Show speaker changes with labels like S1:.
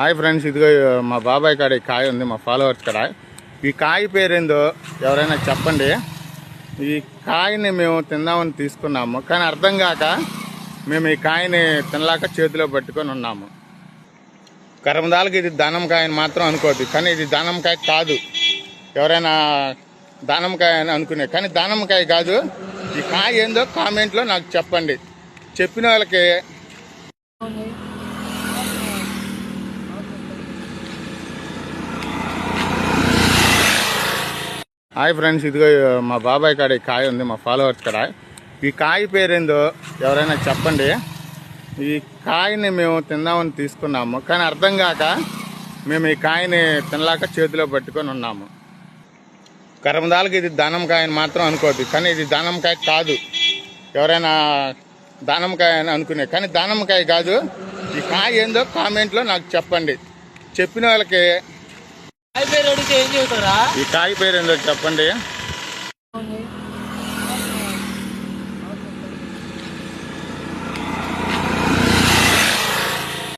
S1: Hi friends, ఇదిగో మా బాబాయ్ కాడ ఈ కాయ ఉంది, మా ఫాలోవర్స్ కాడ. ఈ కాయ పేరేందో ఎవరైనా చెప్పండి. ఈ కాయని మేము తిందామని తీసుకున్నాము, కానీ అర్థం కాక మేము ఈ కాయని తినలాక చేతిలో పట్టుకొని ఉన్నాము. కర్మదాలకి ఇది దానంకాయని మాత్రం అనుకోవద్దు, కానీ ఇది దానంకాయ కాదు. ఎవరైనా దానంకాయ అని అనుకునే, కానీ దానంకాయ కాదు. ఈ కాయ ఏందో కామెంట్లో నాకు చెప్పండి. చెప్పిన వాళ్ళకి హాయ్ ఫ్రెండ్స్, ఇదిగో మా బాబాయ్ కాడ ఈ కాయ ఉంది, మా ఫాలోవర్స్ కాడ. ఈ కాయ పేరేందో ఎవరైనా చెప్పండి. ఈ కాయని మేము తిందామని తీసుకున్నాము, కానీ అర్థం కాక మేము ఈ కాయని తినలాక చేతిలో పట్టుకొని ఉన్నాము. కర్మదాలకి ఇది దానంకాయని మాత్రం అనుకోవద్దు, కానీ ఇది దానంకాయ కాదు. ఎవరైనా దానంకాయ అని అనుకునే, కానీ దానంకాయ కాదు. ఈ కాయ ఏందో కామెంట్లో నాకు చెప్పండి. చెప్పిన వాళ్ళకి
S2: ఈ కాయ పేరు ఏందో చెప్పండి.